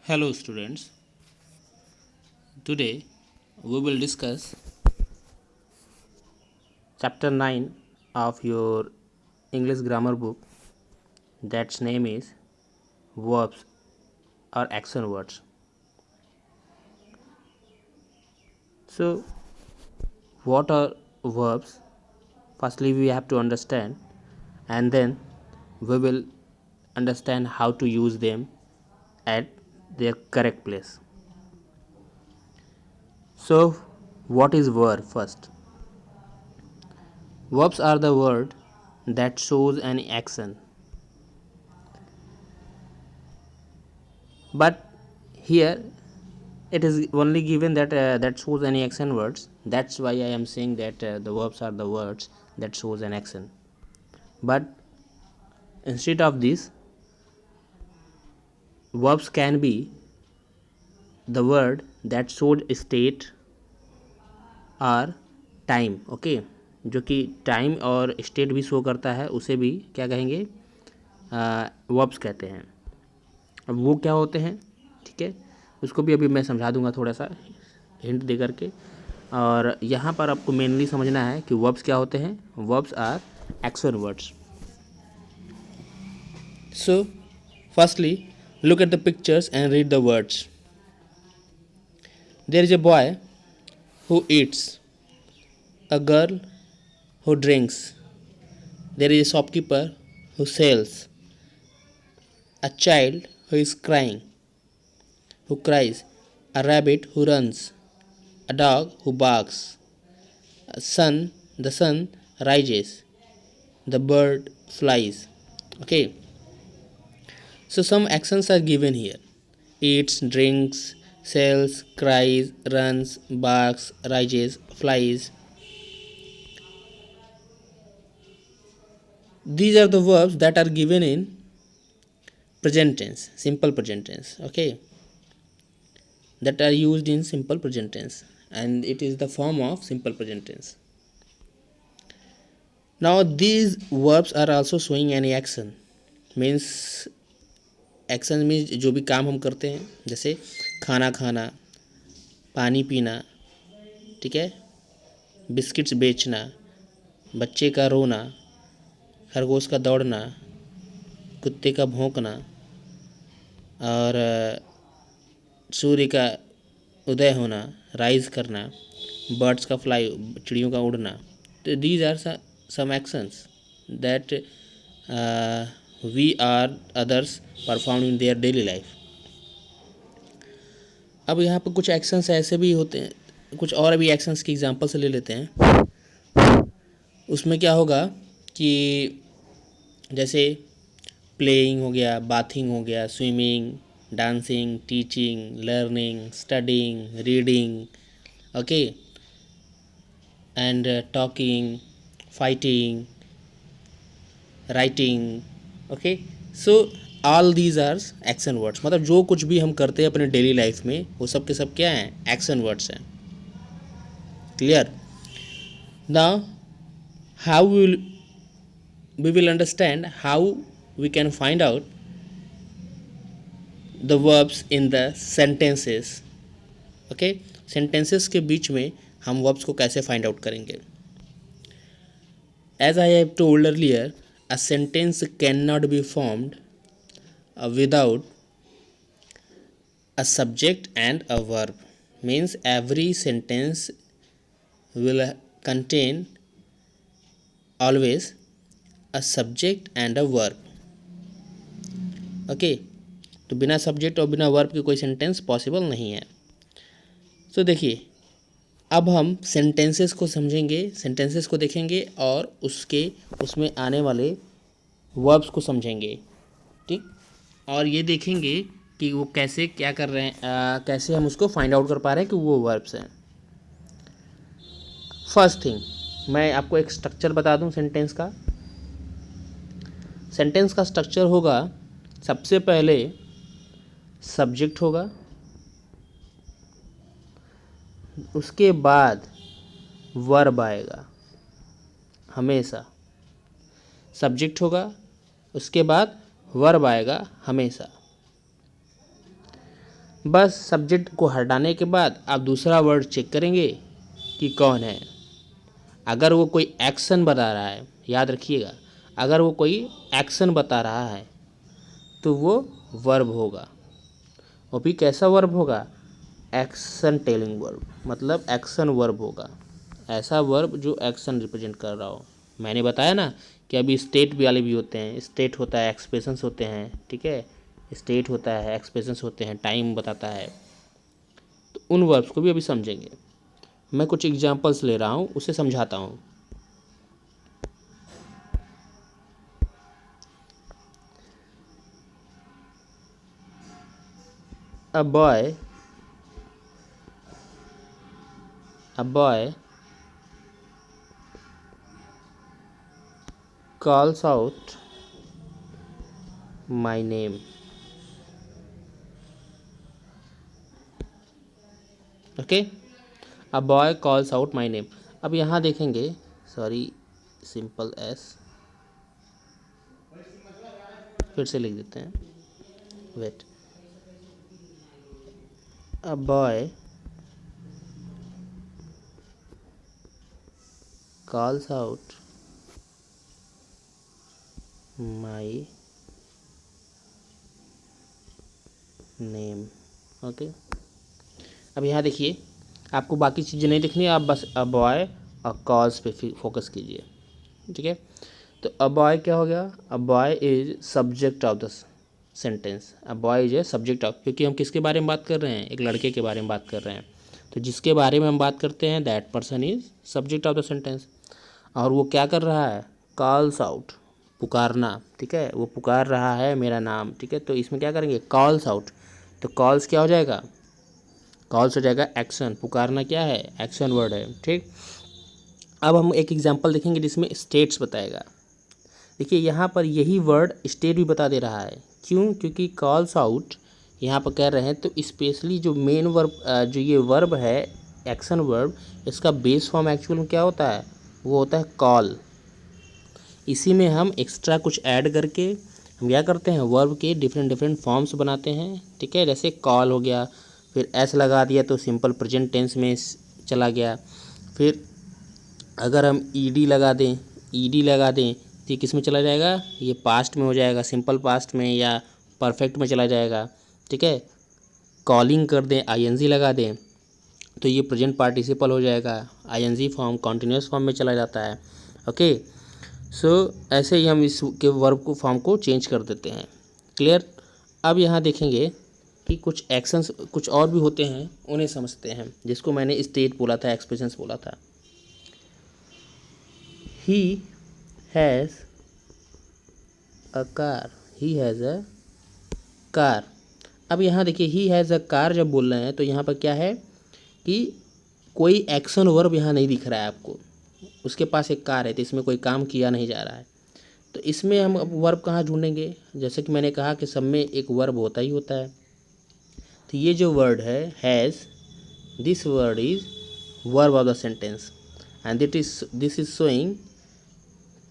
Hello students, today we will discuss chapter 9 of your English grammar book, that's name is verbs or action words. So what are verbs? Firstly we have to understand, and then we will understand how to use them at their correct place. So what is verb first? Verbs are the word that shows an action, but here it is only given that that shows any action words. That's why I am saying that the verbs are the words that shows an action. But instead of this, verbs can be the word that showed state और time. Okay, जो कि time और state भी show करता है उसे भी क्या कहेंगे, वर्ब्स कहते हैं. अब वो क्या होते हैं, ठीक है, उसको भी अभी मैं समझा दूंगा थोड़ा सा हिंट दे करके. और यहाँ पर आपको मेनली समझना है कि वर्ब्स क्या होते हैं. Verbs are action words. So firstly look at the pictures and read the words. There is a boy who eats, a girl who drinks, there is a shopkeeper who sells, a child who is crying, who cries, a rabbit who runs, a dog who barks, the sun rises, the bird flies. Okay, so some actions are given here: eats, drinks, sells, cries, runs, barks, rises, flies. These are the verbs that are given in present tense, simple present tense. Okay, that are used in simple present tense, and it is the form of simple present tense. Now these verbs are also showing any action. Means action means जो भी काम हम करते हैं, जैसे खाना खाना, पानी पीना, ठीक है, बिस्किट्स बेचना, बच्चे का रोना, खरगोश का दौड़ना, कुत्ते का भौंकना, और सूर्य का उदय होना, राइज करना, बर्ड्स का फ्लाई, चिड़ियों का उड़ना. तो these are some actions that we are others perform in their daily life. अब यहाँ पर कुछ एक्शंस ऐसे भी होते हैं, कुछ और भी एक्शंस की एग्जांपल से ले लेते हैं. उसमें क्या होगा कि जैसे प्लेइंग हो गया, बाथिंग हो गया, swimming, dancing, teaching, learning, studying, reading, okay, and talking, fighting, writing. Okay, so all these are action words. मतलब जो कुछ भी हम करते हैं अपने डेली लाइफ में वो सब के सब क्या हैं, एक्शन वर्ड्स हैं. Clear. Now how we will understand how we can find out the verbs in the sentences. okay, sentences के बीच में हम verbs को कैसे find out करेंगे. As I have told earlier, a sentence cannot be formed without a subject and a verb. Means every sentence will contain always a subject and a verb. Okay, तो बिना subject और बिना verb के कोई sentence possible नहीं है. तो देखिए, अब हम सेंटेंसेस को समझेंगे, सेंटेंसेस को देखेंगे और उसमें आने वाले वर्ब्स को समझेंगे. ठीक, और ये देखेंगे कि वो कैसे क्या कर रहे हैं, कैसे हम उसको फाइंड आउट कर पा रहे हैं कि वो वर्ब्स हैं. फर्स्ट थिंग, मैं आपको एक स्ट्रक्चर बता दूं सेंटेंस का. सेंटेंस का स्ट्रक्चर होगा, सबसे पहले सब्जेक्ट होगा, उसके बाद वर्ब आएगा. हमेशा सब्जेक्ट होगा, उसके बाद वर्ब आएगा हमेशा. बस सब्जेक्ट को हटाने के बाद आप दूसरा वर्ड चेक करेंगे कि कौन है। अगर वो कोई एक्शन बता रहा है, याद रखिएगा, अगर वो कोई एक्शन बता रहा है तो वो वर्ब होगा। वो भी कैसा वर्ब होगा? एक्शन टेलिंग वर्ब, मतलब एक्शन वर्ब होगा। ऐसा वर्ब जो एक्शन रिप्रेजेंट कर रहा हो। मैंने बताया ना कि अभी स्टेट वाले भी होते हैं, स्टेट होता है, एक्सप्रेशंस होते हैं, ठीक है, स्टेट होता है, एक्सप्रेशंस होते हैं, टाइम बताता है। तो उन वर्ब्स को भी अभी समझेंगे। मैं कुछ एग्जांपल्स ले रहा हूँ, उसे समझाता हूँ। A boy calls out my name. Okay, a boy calls out my name. अब यहाँ देखेंगे, सॉरी, सिंपल एस, फिर से लिख देते हैं, wait. A boy calls out my name. Okay, अब यहाँ देखिए, आपको बाकी चीज़ें नहीं लिखनी है, आप बस अ बॉय और कॉल्स पे फोकस कीजिए, ठीक है। तो अ बॉय क्या हो गया? A boy is subject of the sentence. A boy is a subject of, क्योंकि हम किसके बारे में बात कर रहे हैं? एक लड़के के बारे में बात कर रहे हैं। तो जिसके बारे में हम बात करते हैं that person is subject of the sentence. और वो क्या कर रहा है? कॉल्स आउट, पुकारना, ठीक है, वो पुकार रहा है मेरा नाम, ठीक है। तो इसमें क्या करेंगे? Calls out. तो कॉल्स क्या हो जाएगा? कॉल्स हो जाएगा एक्शन। पुकारना क्या है? एक्शन वर्ड है, ठीक। अब हम एक एग्जांपल देखेंगे जिसमें स्टेट्स बताएगा। देखिए यहाँ पर यही वर्ड स्टेट भी बता दे रहा है। क्यों? क्योंकि कॉल्स आउट यहाँ पर कह रहे हैं, तो स्पेशली जो मेन वर्ब, जो ये वर्ब है एक्शन वर्ब, इसका बेस फॉर्म एक्चुअल में क्या होता है? वो होता है कॉल। इसी में हम एक्स्ट्रा कुछ ऐड करके हम क्या करते हैं? वर्ब के डिफरेंट डिफरेंट फॉर्म्स बनाते हैं, ठीक है। जैसे कॉल हो गया, फिर एस लगा दिया तो सिंपल प्रेजेंट टेंस में चला गया। फिर अगर हम ईडी लगा दें तो ये किस में चला जाएगा? ये पास्ट में हो जाएगा, सिंपल पास्ट में या परफेक्ट में चला जाएगा, ठीक है। कॉलिंग कर दें, आईएनजी लगा दें तो ये प्रेजेंट पार्टिसिपल हो जाएगा, आईएनजी फॉर्म कॉन्टिन्यूस फॉर्म में चला जाता है। ओके, सो ऐसे ही हम इस के वर्ब को फॉर्म को चेंज कर देते हैं। क्लियर? अब यहाँ देखेंगे कि कुछ एक्शंस कुछ और भी होते हैं, उन्हें समझते हैं, जिसको मैंने स्टेट बोला था, एक्सप्रेशंस बोला था। He has a car, he has a car. अब यहाँ देखिए, ही हैज़ अ कार जब बोल रहे हैं तो यहाँ पर क्या है कि कोई एक्शन वर्ब यहाँ नहीं दिख रहा है आपको। उसके पास एक कार है तो इसमें कोई काम किया नहीं जा रहा है। तो इसमें हम अब वर्ब कहाँ ढूंढेंगे? जैसे कि मैंने कहा कि सब में एक वर्ब होता ही होता है। तो ये जो वर्ड है has, this word is verb of the sentence and this is showing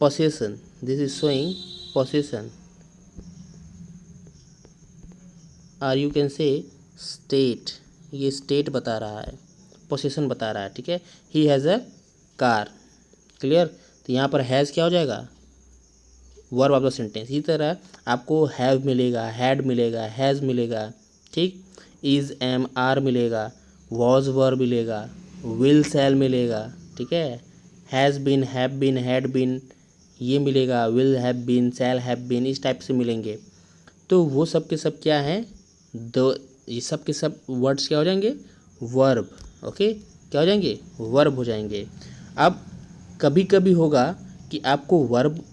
possession, this is showing possession, और यू कैन से स्टेट, ये स्टेट बता रहा है, पोसेशन बता रहा है, ठीक है। He has a car. Clear? तो यहाँ पर हैज़ क्या हो जाएगा? Verb of the sentence. इसी तरह आपको हैव मिलेगा, हैड मिलेगा, हैज़ मिलेगा, ठीक, इज़ एम आर मिलेगा, वॉज वर्ब मिलेगा, विल शैल मिलेगा, ठीक है, has been, have been, had been ये मिलेगा, will have been, shall have been, इस टाइप से मिलेंगे। तो वो सब के सब क्या हैं? दो, ये सब के सब वर्ड्स क्या हो जाएंगे? वर्ब। ओके, क्या हो जाएंगे? वर्ब हो जाएंगे। अब कभी कभी होगा कि आपको वर्ब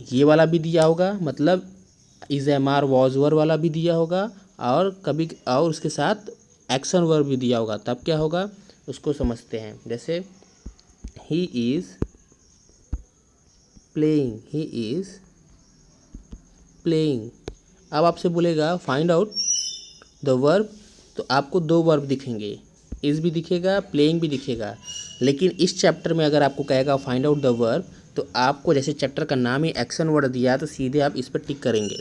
ये वाला भी दिया होगा, मतलब is am are was verb वाला भी दिया होगा, और कभी और उसके साथ एक्शन वर्ब भी दिया होगा। तब क्या होगा उसको समझते हैं। जैसे he is playing, he is playing. अब आपसे बोलेगा फाइंड आउट द वर्ब, तो आपको दो वर्ब दिखेंगे, इज़ भी दिखेगा, प्लेइंग भी दिखेगा। लेकिन इस चैप्टर में अगर आपको कहेगा फाइंड आउट द वर्ब, तो आपको जैसे चैप्टर का नाम ही एक्शन वर्ड दिया तो सीधे आप इस पर टिक करेंगे,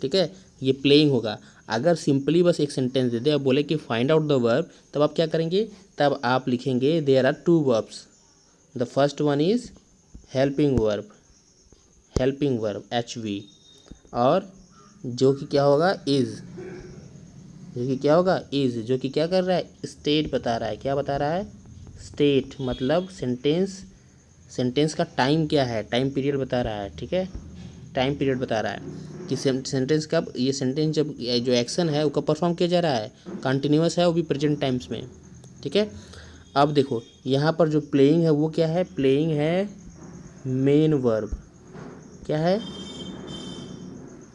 ठीक है, ये प्लेइंग होगा। अगर सिंपली बस एक सेंटेंस दे दे और बोले कि फाइंड आउट द वर्ब, तब आप क्या करेंगे, तब आप लिखेंगे there are two verbs, the first one is helping verb, helping verb HV, और जो कि क्या होगा इज़, जो कि क्या होगा इज़, जो कि क्या कर रहा है स्टेट बता रहा है, क्या बता रहा है स्टेट, मतलब सेंटेंस, सेंटेंस का टाइम क्या है, टाइम पीरियड बता रहा है, ठीक है, टाइम पीरियड बता रहा है कि सेंटेंस कब, ये सेंटेंस जब जो एक्शन है वो कब परफॉर्म किया जा रहा है, कंटिन्यूअस है, वो भी प्रेजेंट टाइम्स में, ठीक है। अब देखो यहाँ पर जो प्लेइंग है वो क्या है, प्लेइंग है मेन वर्ब, क्या है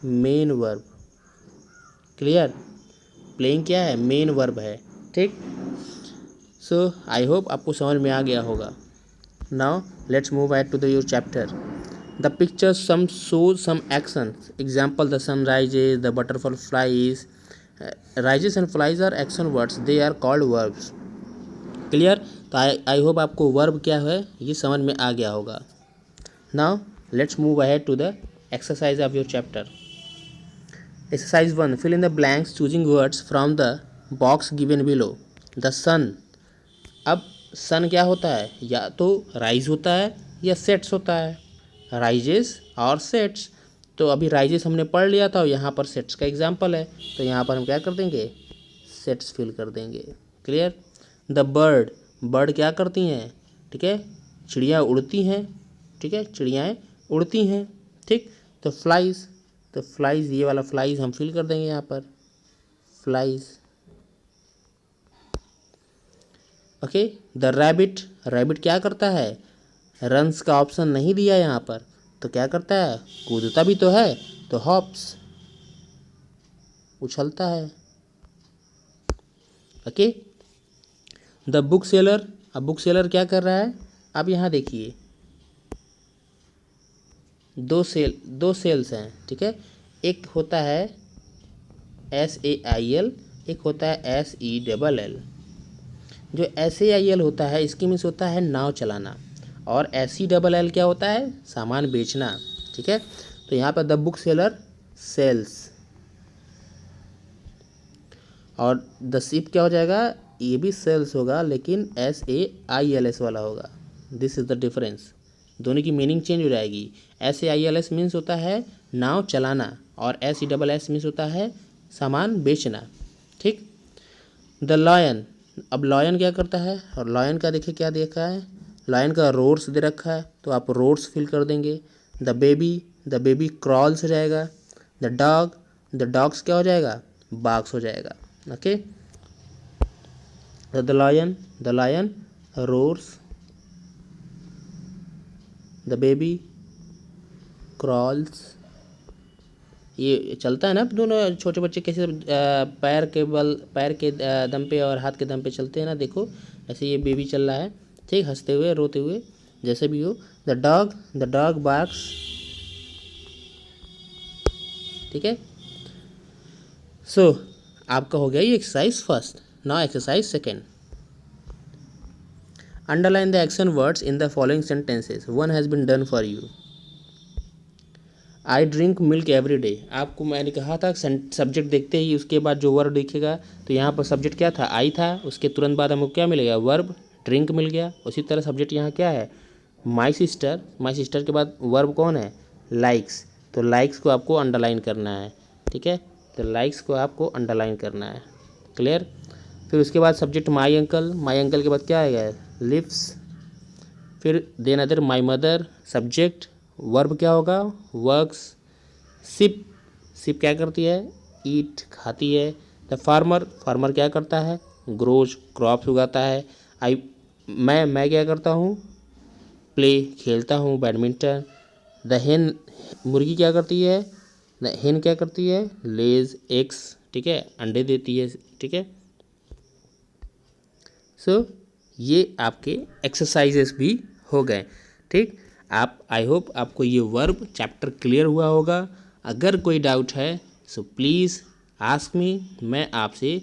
मेन वर्ब, क्लियर, प्लेइंग क्या है मेन वर्ब है, ठीक। सो आई होप आपको समझ में आ गया होगा। Now let's move ahead to the your chapter. The picture some shows some actions. Example: the sun rises, the butterfly flies. Rises and flies are action words. They are called verbs. Clear. तो I hope आपको verb क्या है ये समझ में आ गया होगा। Now let's move ahead to the exercise of your chapter. Exercise 1, fill in the blanks choosing words from the box given below. The sun, अब सन क्या होता है, या तो राइज होता है या सेट्स होता है, राइजेस और सेट्स। तो अभी राइजेस हमने पढ़ लिया था और यहाँ पर सेट्स का एग्जांपल है, तो यहाँ पर हम क्या कर देंगे सेट्स फिल कर देंगे, क्लियर। द बर्ड, बर्ड क्या करती हैं, ठीक है, चिड़िया उड़ती हैं, ठीक है, चिड़ियाएँ उड़ती हैं, ठीक। तो फ्लाइज, तो फ्लाइज, ये वाला फ्लाइज हम फिल कर देंगे यहाँ पर, flies, okay. The rabbit, rabbit क्या करता है, रन्स का ऑप्शन नहीं दिया यहाँ पर, तो क्या करता है कूदता भी तो है, तो हॉप्स, उछलता है, ओके। द बुक सेलर, अब बुक सेलर क्या कर रहा है, अब यहाँ देखिए दो सेल्स हैं, ठीक है, एक होता है SAIL, एक होता है SELL। जो SAIL होता है इसकी मीन्स होता है नाव चलाना, और SELL क्या होता है सामान बेचना, ठीक है। तो यहाँ पर द बुक सेलर सेल्स, और द शिप क्या हो जाएगा, ये भी सेल्स होगा लेकिन SAILS वाला होगा, दिस इज़ द डिफरेंस, दोनों की मीनिंग चेंज हो जाएगी। SAILS मीन्स होता है नाव चलाना, और SELS मीन्स होता है सामान बेचना, ठीक। द लॉयन, अब लॉयन क्या करता है, और लॉयन का देखिए क्या देखा है, लॉयन का रोर्स दे रखा है, तो आप रोर्स फिल कर देंगे। द बेबी क्रॉल्स हो जाएगा। द डॉग, द डॉग्स क्या हो जाएगा बाग्स हो जाएगा, okay. The lion roars, the baby crawls, ये चलता है ना, दोनों छोटे बच्चे कैसे पैर के दम पे और हाथ के दम पे चलते हैं ना, देखो ऐसे ये बेबी चल रहा है, ठीक, हंसते हुए रोते हुए जैसे भी हो। द डॉग बार्क्स, ठीक है। सो आपका हो गया ये exercise first. Now exercise second, underline the action words in the following sentences, one has been done for you. I drink milk every day, आपको मैंने कहा था सब्जेक्ट देखते ही उसके बाद जो वर्ब दिखेगा, तो यहाँ पर सब्जेक्ट क्या था आई था, उसके तुरंत बाद हमको क्या मिलेगा वर्ब ड्रिंक मिल गया। उसी तरह सब्जेक्ट यहाँ क्या है माई सिस्टर के बाद वर्ब कौन है लाइक्स, तो लाइक्स को आपको अंडरलाइन करना है, ठीक है, तो लाइक्स को आपको अंडरलाइन करना है, क्लियर। फिर उसके बाद सब्जेक्ट माई अंकल के बाद क्या आएगा लिप्स, फिर then other my mother, subject, verb क्या होगा वर्क्स, सिप क्या करती है ईट खाती है। द फार्मर क्या करता है ग्रोज क्रॉप्स उगाता है। मैं क्या करता हूँ प्ले खेलता हूँ बैडमिंटन। द हेन मुर्गी क्या करती है, द हेन क्या करती है लेज एग्स, ठीक है, अंडे देती है, ठीक है। सो ये आपके एक्सरसाइजेस भी हो गए, ठीक। आप आई होप आपको ये वर्ब चैप्टर क्लियर हुआ होगा। अगर कोई डाउट है सो प्लीज़ आस्क मी, मैं आपसे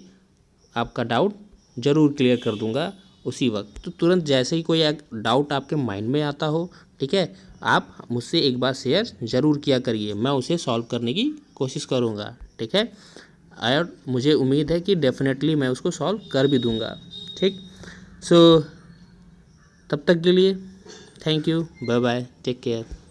आपका डाउट ज़रूर क्लियर कर दूंगा उसी वक्त। तो तुरंत जैसे ही कोई डाउट आपके माइंड में आता हो, ठीक है, आप मुझसे एक बार शेयर ज़रूर किया करिए, मैं उसे सॉल्व करने की कोशिश करूँगा, ठीक है। और मुझे उम्मीद है कि डेफिनेटली मैं उसको सॉल्व कर भी दूंगा। ठीक, सो तब तक के लिए thank you, bye bye, take care.